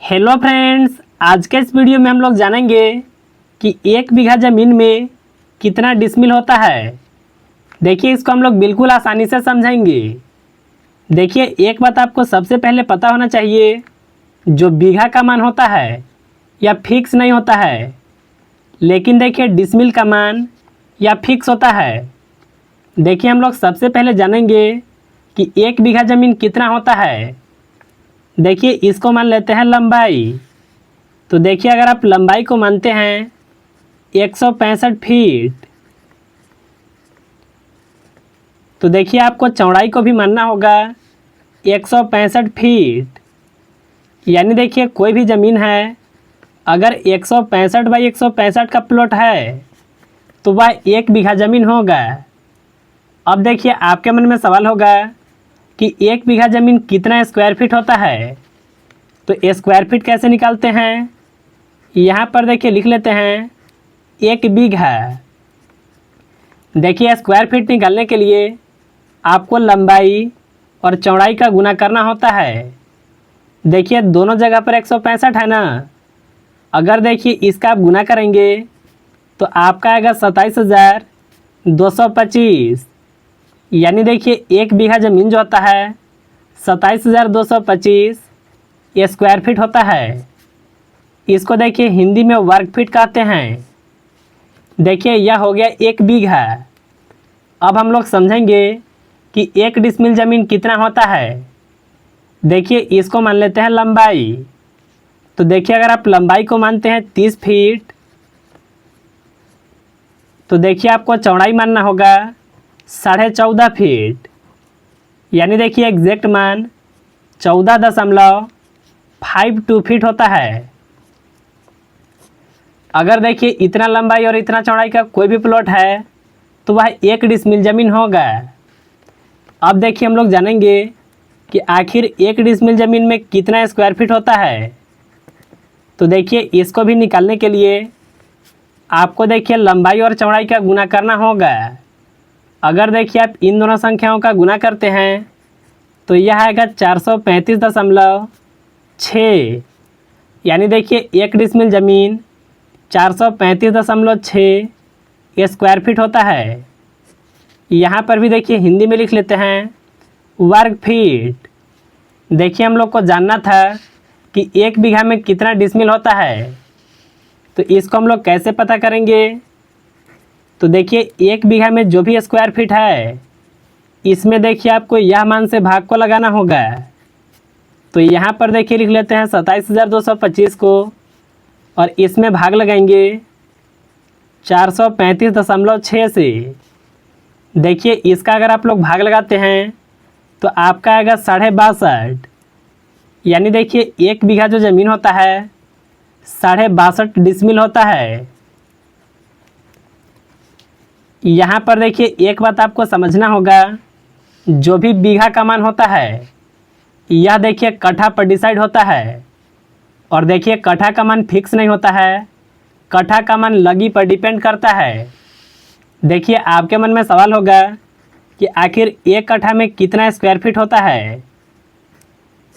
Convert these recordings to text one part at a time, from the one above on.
Hello friends, आज के इस वीडियो में हम लोग जानेंगे कि 1 बीघा ज़मीन में कितना डिसमिल होता है। देखिए, इसको हम लोग बिल्कुल आसानी से समझेंगे। देखिए, एक बात आपको सबसे पहले पता होना चाहिए, जो बीघा का मान होता है या फिक्स नहीं होता है, लेकिन देखिए डिसमिल का मान या फिक्स होता है। देखिए, हम लोग सबसे पहले जानेंगे कि 1 बीघा ज़मीन कितना होता है। देखिए, इसको मान लेते हैं लंबाई। तो देखिए, अगर आप लंबाई को मानते हैं 165 फीट, तो देखिए आपको चौड़ाई को भी मानना होगा 165 फीट। यानी देखिए, कोई भी ज़मीन है, अगर 165 बाई 165 का प्लॉट है तो वह 1 बीघा ज़मीन होगा। अब देखिए, आपके मन में सवाल होगा कि 1 बीघा ज़मीन कितना स्क्वायर फीट होता है। तो स्क्वायर फीट कैसे निकालते हैं, यहाँ पर देखिए लिख लेते हैं 1 बीघा। देखिए, स्क्वायर फीट निकालने के लिए आपको लंबाई और चौड़ाई का गुना करना होता है। देखिए, दोनों जगह पर 165 है ना। अगर देखिए इसका आप गुना करेंगे तो आपका आएगा 27,225। यानी देखिए 1 बीघा ज़मीन जो होता है 27,225 स्क्वायर फीट होता है। इसको देखिए हिंदी में वर्ग फीट कहते हैं। देखिए, यह हो गया 1 बीघा। अब हम लोग समझेंगे कि 1 डिसमिल ज़मीन कितना होता है। देखिए, इसको मान लेते हैं लंबाई। तो देखिए, अगर आप लंबाई को मानते हैं 30 फीट, तो देखिए आपको चौड़ाई मानना होगा 14.5 फीट। यानी देखिए एग्जैक्ट मान 14.52 फीट होता है। अगर देखिए इतना लंबाई और इतना चौड़ाई का कोई भी प्लॉट है तो वह 1 डिसमिल ज़मीन होगा। अब देखिए हम लोग जानेंगे कि आखिर 1 डिसमिल ज़मीन में कितना स्क्वायर फीट होता है। तो देखिए, इसको भी निकालने के लिए आपको देखिए लंबाई और चौड़ाई का गुना करना होगा। अगर देखिए आप इन दोनों संख्याओं का गुना करते हैं तो यह आएगा 435.6। यानी देखिए 1 डिसमिल ज़मीन 435.6 स्क्वायर फीट होता है। यहाँ पर भी देखिए हिंदी में लिख लेते हैं वर्ग फीट। देखिए, हम लोग को जानना था कि 1 बीघा में कितना डिसमिल होता है, तो इसको हम लोग कैसे पता करेंगे। तो देखिए, 1 बीघा में जो भी स्क्वायर फीट है, इसमें देखिए आपको यह मान से भाग को लगाना होगा। तो यहाँ पर देखिए लिख लेते हैं 27,225 को, और इसमें भाग लगाएंगे 435.6 से। देखिए, इसका अगर आप लोग भाग लगाते हैं तो आपका आएगा 62.5। यानी देखिए 1 बीघा जो ज़मीन होता है 62.5 डिसमिल होता है। यहाँ पर देखिए एक बात आपको समझना होगा, जो भी बीघा का मान होता है यह देखिए कट्ठा पर डिसाइड होता है। और देखिए कट्ठा का मान फिक्स नहीं होता है, कट्ठा का मान लगी पर डिपेंड करता है। देखिए, आपके मन में सवाल होगा कि आखिर 1 कट्ठा में कितना स्क्वायर फीट होता है।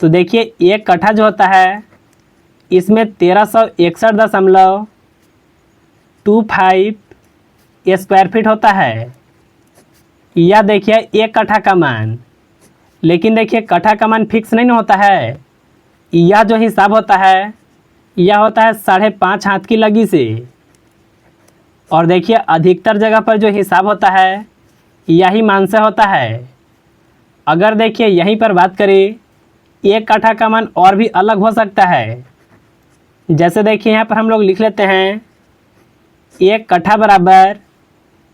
तो देखिए 1 कट्ठा जो होता है इसमें 1361.25 स्क्वायर फीट होता है। यह देखिए 1 कट्ठा का मान। लेकिन देखिए कट्ठा का मान फिक्स नहीं होता है। यह जो हिसाब होता है यह होता है 5.5 हाथ की लगी से। और देखिए अधिकतर जगह पर जो हिसाब होता है यही मान से होता है। अगर देखिए यहीं पर बात करें, 1 कट्ठा का मान और भी अलग हो सकता है। जैसे देखिए यहाँ पर हम लोग लिख लेते हैं 1 कट्ठा बराबर,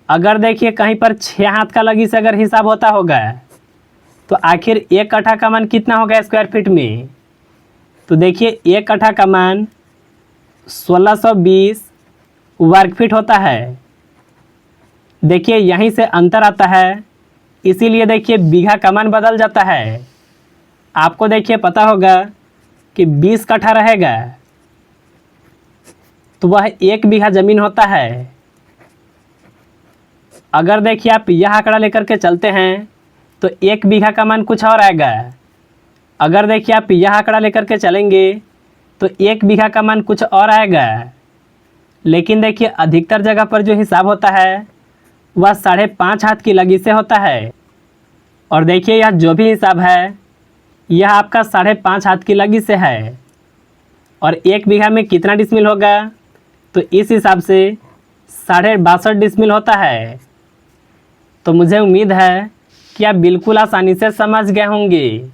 अगर देखिए कहीं पर 6 हाथ का लगी से अगर हिसाब होता होगा तो आखिर 1 कट्ठा का मान कितना होगा स्क्वायर फीट में। तो देखिए 1 कट्ठा का मान 1620 वर्ग फीट होता है। देखिए यहीं से अंतर आता है, इसीलिए देखिए बीघा का मान बदल जाता है। आपको देखिए पता होगा कि 20 कट्ठा रहेगा तो वह 1 बीघा ज़मीन होता है। अगर देखिए आप यह आंकड़ा लेकर के चलते हैं तो 1 बीघा का मान कुछ और आएगा। अगर देखिए आप यह आंकड़ा लेकर के चलेंगे तो 1 बीघा का मान कुछ और आएगा। लेकिन देखिए अधिकतर जगह पर जो हिसाब होता है वह 5.5 हाथ की लगी से होता है। और देखिए यह जो भी हिसाब है यह आपका 5.5 हाथ की लगी से है। और 1 बीघा में कितना डिसमिल होगा, तो इस हिसाब से 62.5 डिसमिल होता है। तो मुझे उम्मीद है कि आप बिल्कुल आसानी से समझ गए होंगे।